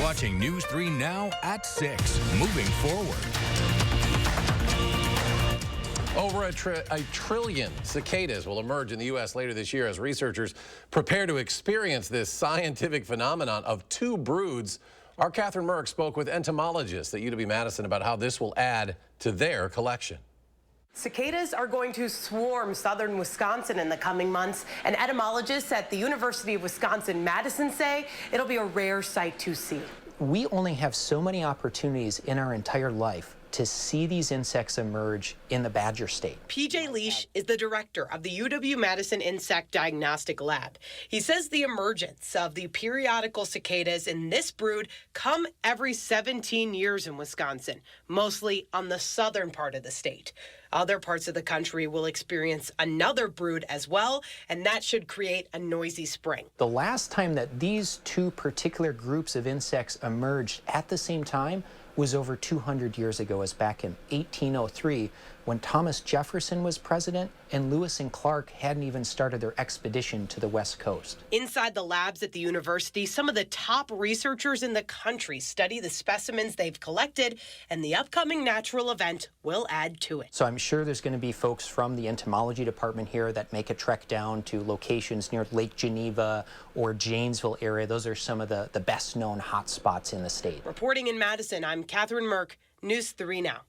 watching News 3 Now at 6. Moving forward. Over a trillion cicadas will emerge in the U.S. later this year as researchers prepare to experience this scientific phenomenon of two broods. Our Catherine Merck spoke with entomologists at UW-Madison about how this will add to their collection. Cicadas are going to swarm southern Wisconsin in the coming months, and entomologists at the University of Wisconsin-Madison say it'll be a rare sight to see. We only have so many opportunities in our entire life to see these insects emerge in the Badger State. PJ Leash is the director of the UW-Madison Insect Diagnostic Lab. He says the emergence of the periodical cicadas in this brood come every 17 years in Wisconsin, mostly on the southern part of the state. Other parts of the country will experience another brood as well, and that should create a noisy spring. The last time that these two particular groups of insects emerged at the same time was over 200 years ago, as back in 1803, when Thomas Jefferson was president and Lewis and Clark hadn't even started their expedition to the West Coast. Inside the labs at the university, some of the top researchers in the country study the specimens they've collected, and the upcoming natural event will add to it. So I'm sure there's going to be folks from the entomology department here that make a trek down to locations near Lake Geneva or Janesville area. Those are some of the best known hot spots in the state. Reporting in Madison, I'm Catherine Merck, News 3 Now.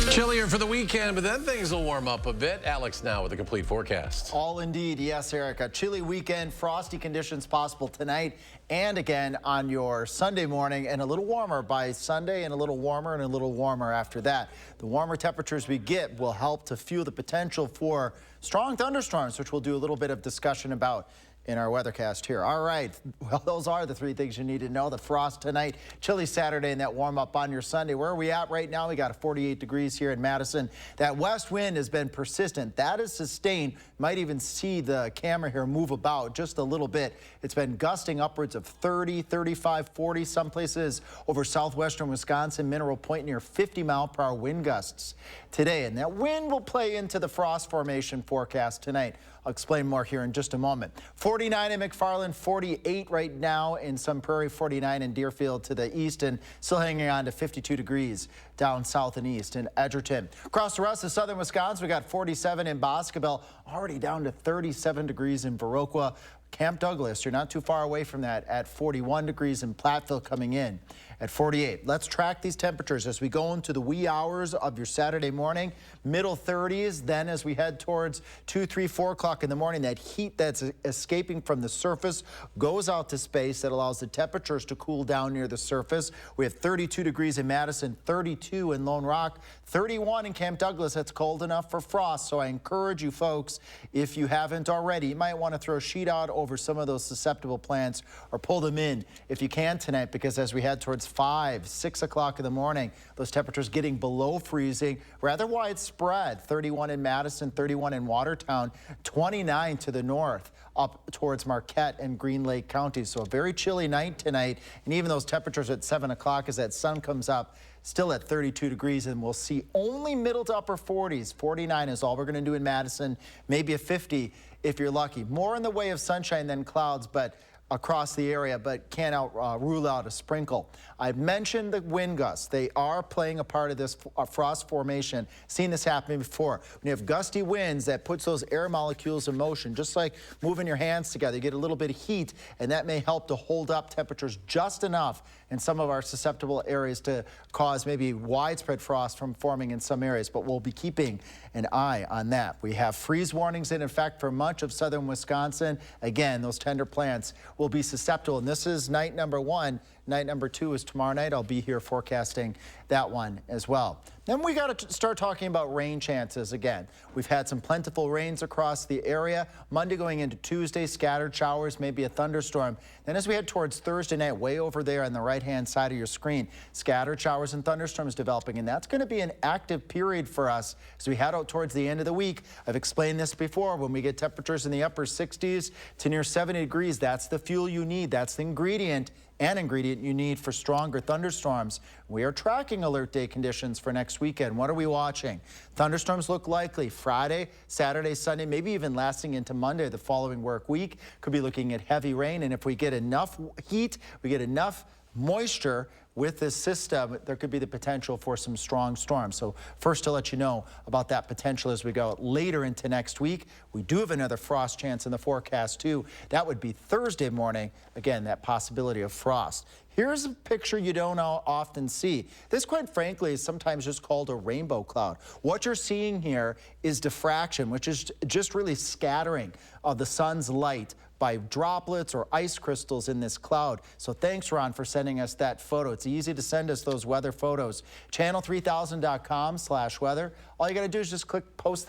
Chillier for the weekend, but then things will warm up a bit. Alex now with a complete forecast. All indeed. Yes, Eric. A chilly weekend, frosty conditions possible tonight and again on your Sunday morning, and a little warmer by Sunday, and a little warmer after that. The warmer temperatures we get will help to fuel the potential for strong thunderstorms, which we'll do a little bit of discussion about in our weathercast here. All right, well, those are the three things you need to know. The frost tonight, chilly Saturday, and that warm up on your Sunday. Where are we at right now? We got 48 degrees here in Madison. That west wind has been persistent. That is sustained. Might even see the camera here move about just a little bit. It's been gusting upwards of 30, 35, 40, some places over southwestern Wisconsin, Mineral Point near 50-mile-per-hour wind gusts today. And that wind will play into the frost formation forecast tonight. I'll explain more here in just a moment. 49 in McFarland, 48 right now in Sun Prairie, 49 in Deerfield to the east, and still hanging on to 52 degrees down south and east in Edgerton. Across the rest of southern Wisconsin, we got 47 in Boscobel, already down to 37 degrees in Viroqua. Camp Douglas, you're not too far away from that at 41 degrees, in Platteville coming in at 48. Let's track these temperatures as we go into the wee hours of your Saturday morning. Middle 30s, then as we head towards 2, 3, 4 o'clock in the morning, that heat that's escaping from the surface goes out to space. That allows the temperatures to cool down near the surface. We have 32 degrees in Madison, 32 in Lone Rock, 31 in Camp Douglas. That's cold enough for frost. So I encourage you folks, if you haven't already, you might want to throw a sheet out over some of those susceptible plants or pull them in if you can tonight, because as we head towards 5, 6 o'clock in the morning, those temperatures getting below freezing, rather widespread. 31 in Madison, 31 in Watertown, 29 to the north up towards Marquette and Green Lake counties. So a very chilly night tonight, and even those temperatures at 7 o'clock as that sun comes up, still at 32 degrees, and we'll see only middle to upper 40s. 49 is all we're going to do in Madison, maybe a 50 if you're lucky. More in the way of sunshine than clouds, but across the area, but can't rule out a sprinkle. I've mentioned the wind gusts. They are playing a part of this frost formation. Seen this happen before. When you have gusty winds, that puts those air molecules in motion, just like moving your hands together. You get a little bit of heat, and that may help to hold up temperatures just enough in some of our susceptible areas to cause maybe widespread frost from forming in some areas, but we'll be keeping an eye on that. We have freeze warnings in effect for much of southern Wisconsin. Again, those tender plants will be susceptible, and this is night number 1. Night number 2 is tomorrow night. I'll be here forecasting that one as well. Then we got to start talking about rain chances again. We've had some plentiful rains across the area. Monday going into Tuesday, scattered showers, maybe a thunderstorm. Then as we head towards Thursday night, way over there on the right-hand side of your screen, scattered showers and thunderstorms developing, and that's going to be an active period for us as we head out towards the end of the week. I've explained this before. When we get temperatures in the upper 60s to near 70 degrees, that's the fuel you need. That's the ingredient you need for stronger thunderstorms. We are tracking alert day conditions for next weekend. What are we watching? Thunderstorms look likely Friday, Saturday, Sunday, maybe even lasting into Monday, the following work week. Could be looking at heavy rain, and if we get enough heat, we get enough moisture with this system, there could be the potential for some strong storms. So first, to let you know about that potential as we go later into next week. We do have another frost chance in the forecast too. That would be Thursday morning. Again, that possibility of frost. Here's a picture you don't often see. This, quite frankly, is sometimes just called a rainbow cloud. What you're seeing here is diffraction, which is just really scattering of the sun's light by droplets or ice crystals in this cloud. So thanks, Ron, for sending us that photo. It's easy to send us those weather photos. Channel3000.com/weather. All you got to do is just click post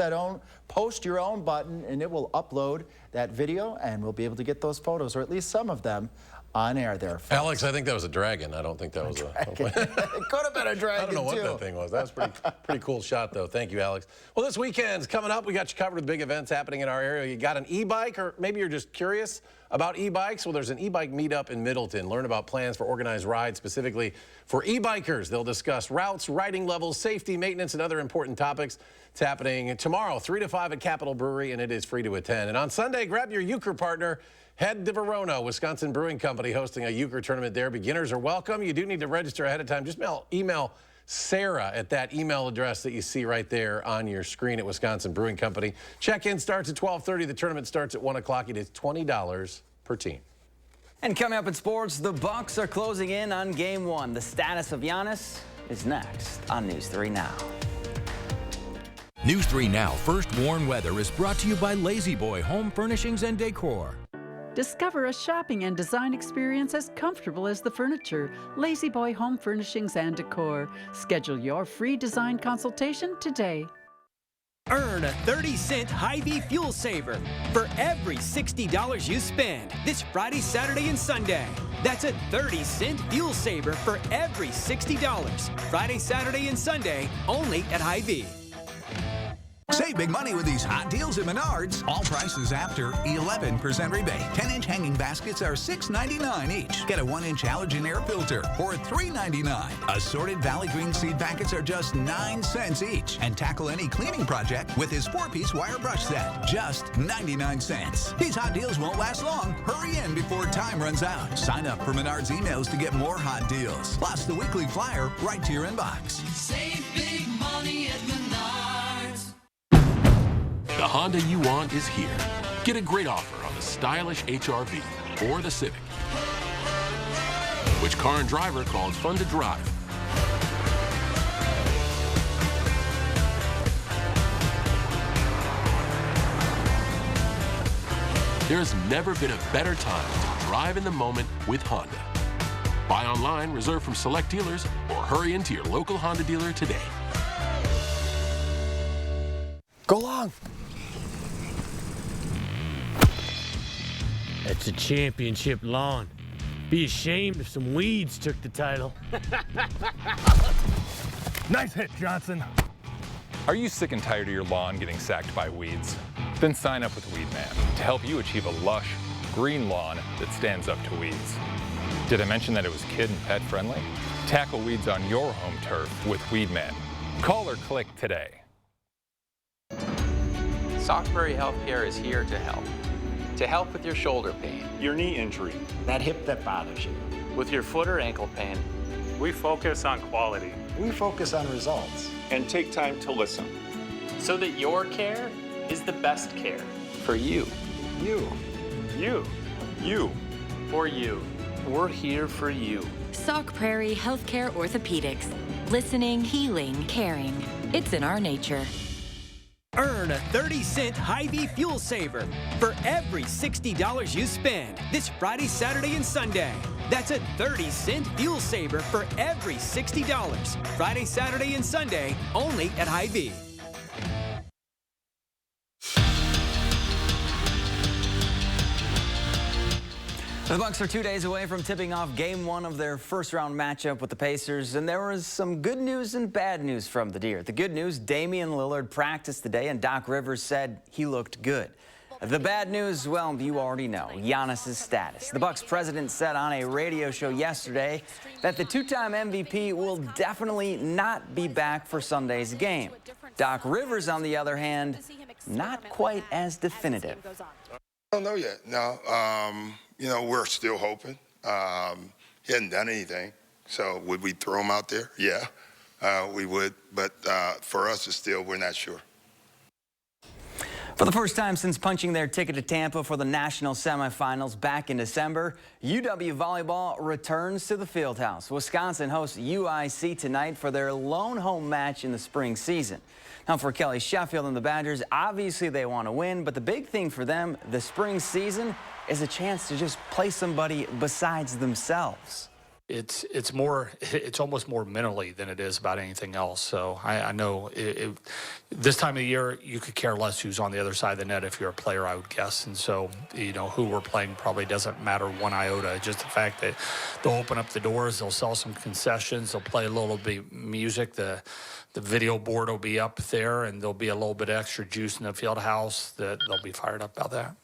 your own button, and it will upload that video, and we'll be able to get those photos, or at least some of them, on air there. Folks. Alex, I think that was a dragon. I don't think that was a it could have been a dragon, I don't know what that thing was. That was pretty cool shot, though. Thank you, Alex. Well, this weekend's coming up. We got you covered with big events happening in our area. You got an e-bike, or maybe you're just curious about e-bikes? Well, there's an e-bike meetup in Middleton. Learn about plans for organized rides specifically for e-bikers. They'll discuss routes, riding levels, safety, maintenance, and other important topics. It's happening tomorrow, 3 to 5 at Capitol Brewery, and it is free to attend. And on Sunday, grab your euchre partner. Head to Verona, Wisconsin Brewing Company, hosting a euchre tournament there. Beginners are welcome. You do need to register ahead of time. Just email Sarah at that email address that you see right there on your screen at Wisconsin Brewing Company. Check-in starts at 12:30. The tournament starts at 1 o'clock. It is $20 per team. And coming up in sports, the Bucks are closing in on Game 1. The status of Giannis is next on News 3 Now. News 3 Now First Warn Weather is brought to you by Lazy Boy Home Furnishings and Decor. Discover a shopping and design experience as comfortable as the furniture. Lazy Boy Home Furnishings and Decor. Schedule your free design consultation today. Earn a 30-cent Hy-Vee fuel saver for every $60 you spend this Friday, Saturday, and Sunday. That's a 30-cent fuel saver for every $60. Friday, Saturday, and Sunday, only at Hy-Vee. Save big money with these hot deals at Menards. All prices after 11% rebate. 10-inch hanging baskets are $6.99 each. Get a 1-inch halogen air filter for $3.99. Assorted Valley Green seed packets are just 9 cents each. And tackle any cleaning project with his 4-piece wire brush set. Just 99 cents. These hot deals won't last long. Hurry in before time runs out. Sign up for Menards emails to get more hot deals. Plus the weekly flyer right to your inbox. Save big money at Menards. The Honda you want is here. Get a great offer on the stylish HR-V or the Civic. Which car and driver called fun to drive? There's never been a better time to drive in the moment with Honda. Buy online, reserve from select dealers, or hurry into your local Honda dealer today. Go long. It's a championship lawn. Be ashamed if some weeds took the title. Nice hit, Johnson. Are you sick and tired of your lawn getting sacked by weeds? Then sign up with Weedman to help you achieve a lush, green lawn that stands up to weeds. Did I mention that it was kid and pet friendly? Tackle weeds on your home turf with Weedman. Call or click today. Sockberry Healthcare is here to help. To help with your shoulder pain, your knee injury, that hip that bothers you, with your foot or ankle pain. We focus on quality. We focus on results. And take time to listen. So that your care is the best care. For you. You. You. You. For you. We're here for you. Sauk Prairie Healthcare Orthopedics. Listening, healing, caring. It's in our nature. Earn a 30-cent Hy-Vee fuel saver for every $60 you spend this Friday, Saturday, and Sunday. That's a 30-cent fuel saver for every $60. Friday, Saturday, and Sunday, only at Hy-Vee. The Bucks are 2 days away from tipping off Game 1 of their first-round matchup with the Pacers, and there was some good news and bad news from the Deer. The good news, Damian Lillard practiced today, and Doc Rivers said he looked good. The bad news, well, you already know, Giannis' status. The Bucks president said on a radio show yesterday that the two-time MVP will definitely not be back for Sunday's game. Doc Rivers, on the other hand, not quite as definitive. I don't know yet. No. You know, we're still hoping. He hasn't done anything. So would we throw him out there? Yeah, we would. But for us, it's still, we're not sure. For the first time since punching their ticket to Tampa for the national semifinals back in December, UW volleyball returns to the Fieldhouse. Wisconsin hosts UIC tonight for their lone home match in the spring season. Now for Kelly Sheffield and the Badgers, obviously they want to win, but the big thing for them the spring season is a chance to just play somebody besides themselves. It's almost more mentally than it is about anything else. So I know this time of the year you could care less who's on the other side of the net if you're a player, I would guess. And so who we're playing probably doesn't matter one iota. Just the fact that they'll open up the doors, they'll sell some concessions, they'll play a little bit of music. The video board will be up there, and there'll be a little bit extra juice in the field house that they'll be fired up about that.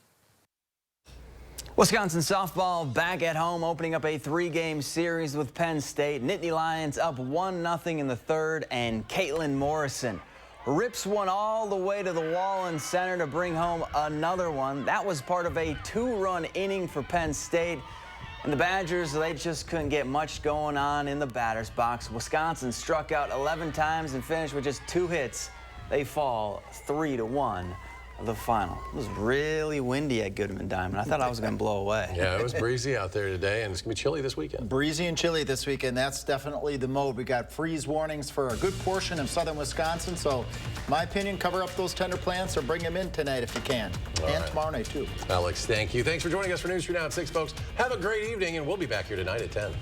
Wisconsin softball back at home, opening up a 3-game series with Penn State. Nittany Lions up 1-0 in the third, and Caitlin Morrison rips one all the way to the wall in center to bring home another one. That was part of a 2-run inning for Penn State. And the Badgers, they just couldn't get much going on in the batter's box. Wisconsin struck out 11 times and finished with just 2 hits. They fall 3-1. The final. It was really windy at Goodman Diamond. I thought I was going to blow away. Yeah, it was breezy out there today, and it's going to be chilly this weekend. Breezy and chilly this weekend. That's definitely the mode. We got freeze warnings for a good portion of southern Wisconsin. So, my opinion, cover up those tender plants or bring them in tonight if you can. And tomorrow night, too. Alex, thank you. Thanks for joining us for News True Now at 6, folks. Have a great evening, and we'll be back here tonight at 10.